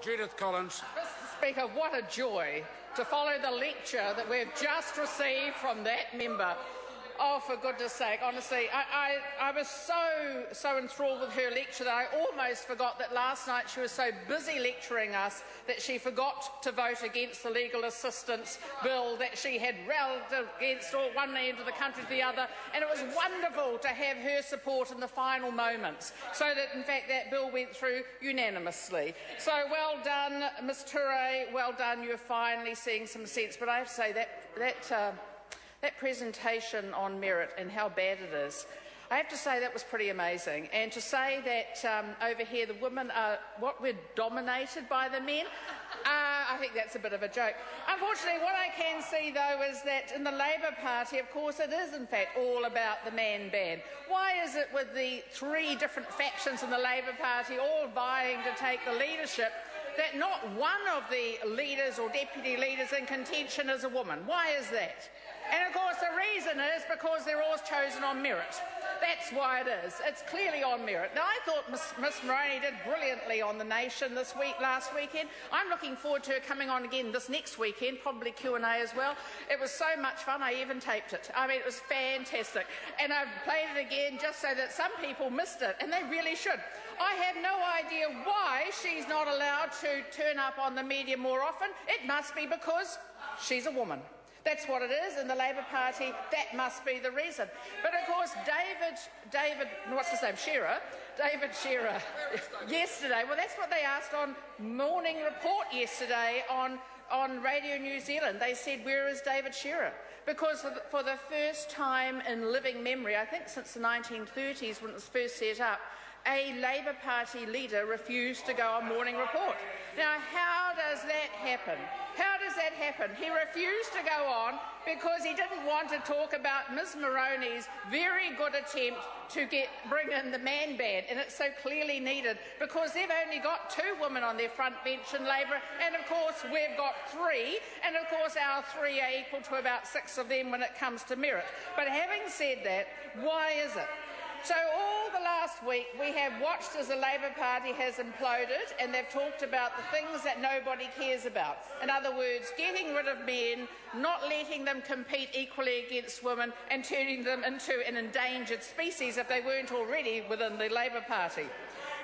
Judith Collins. Mr Speaker, what a joy to follow the lecture that we've just received from that member. Oh, for goodness sake, honestly, I was so enthralled with her lecture that I almost forgot that last night she was so busy lecturing us that she forgot to vote against the legal assistance bill that she had rallied against one end of the country to the other, and it was wonderful to have her support in the final moments, so that in fact that bill went through unanimously. So well done, Ms Toure, well done, you're finally seeing some sense, but I have to say that presentation on merit and how bad it is, I have to say that was pretty amazing. And to say that over here the women are we're dominated by the men, I think that's a bit of a joke. Unfortunately, what I can see though is that in the Labour Party, of course, it is in fact all about the man ban. Why is it with the three different factions in the Labour Party all vying to take the leadership that not one of the leaders or deputy leaders in contention is a woman? Why is that? And of course the reason is because they're all chosen on merit. That's why it is. It's clearly on merit. Now, I thought Ms Moroney did brilliantly on The Nation last weekend. I'm looking forward to her coming on again this next weekend, probably Q&A as well. It was so much fun, I even taped it. I mean, it was fantastic. And I've played it again just so that some people missed it, and they really should. I have no idea why she's not allowed to turn up on the media more often. It must be because she's a woman. That's what it is in the Labour Party. That must be the reason. But of course, David Shearer, yesterday, well, that's what they asked on Morning Report yesterday on Radio New Zealand. They said, where is David Shearer? Because for the first time in living memory, I think since the 1930s when it was first set up, a Labour Party leader refused to go on Morning Report. Now, how does that happen? How does that happen? He refused to go on because he didn't want to talk about Ms Moroney's very good attempt to bring in the man ban, and it's so clearly needed because they've only got 2 women on their front bench in Labour, and of course we've got 3, and of course our 3 are equal to about 6 of them when it comes to merit. But having said that, why is it? So all the last week we have watched as the Labour Party has imploded, and they've talked about the things that nobody cares about. In other words, getting rid of men, not letting them compete equally against women, and turning them into an endangered species if they weren't already within the Labour Party.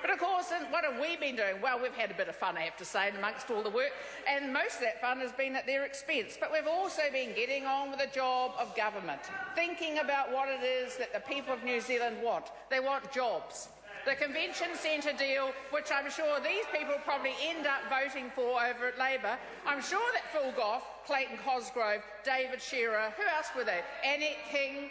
But of course, what have we been doing? Well, we've had a bit of fun, I have to say, amongst all the work, and most of that fun has been at their expense. But we've also been getting on with the job of government, thinking about what it is that the people of New Zealand want. They want jobs. The convention centre deal, which I'm sure these people probably end up voting for over at Labour, I'm sure that Phil Goff, Clayton Cosgrove, David Shearer, who else were they? Annette King,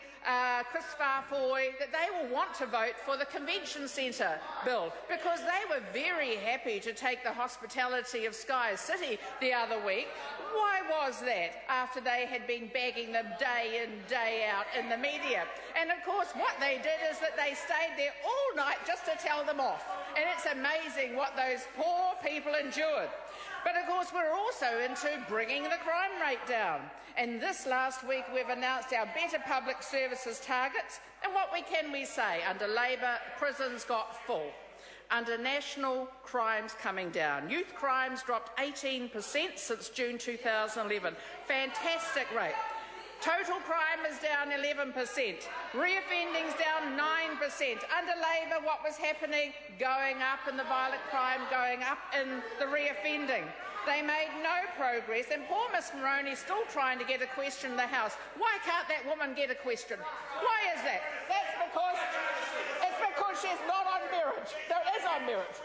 Chris Farfoy, that they will want to vote for the convention centre bill because they were very happy to take the hospitality of Sky City the other week. Why was that? After they had been bagging them day in, day out in the media. And of course what they did is that they stayed there all night just to tell them off. And it's amazing what those poor people endured. But of course we're also into bringing the crime rate down. And this last week we've announced our better public services targets. And what can we say? Under Labour, prisons got full. Under National, crimes coming down. Youth crimes dropped 18% since June 2011. Fantastic rate. Total crime is down 11%. Reoffending's down 9%. Under Labour, what was happening? Going up in the violent crime, going up in the reoffending. They made no progress, and poor Ms Moroney is still trying to get a question in the House. Why can't that woman get a question? Why is that? It's because she's not on merit. No, it is on merit.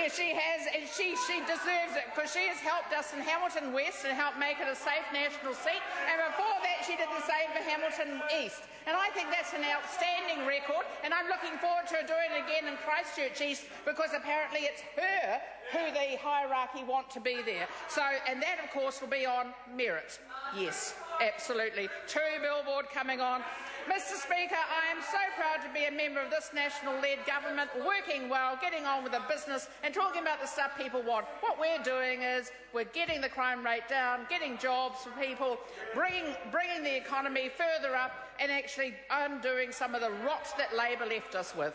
She has, and she deserves it because she has helped us in Hamilton West and helped make it a safe national seat, and before that she did the same for Hamilton East. And I think that's an outstanding record, and I'm looking forward to her doing it again in Christchurch East because apparently it's her who the hierarchy want to be there. So, and that of course will be on merit. Yes, absolutely. True billboard coming on. Mr Speaker, I am so proud to be a member of this national-led government, working well, getting on with the business and talking about the stuff people want. What we're doing is we're getting the crime rate down, getting jobs for people, bringing the economy further up and actually undoing some of the rot that Labour left us with.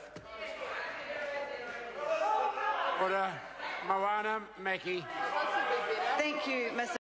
Order. Moana Mackie. Thank you, Mr.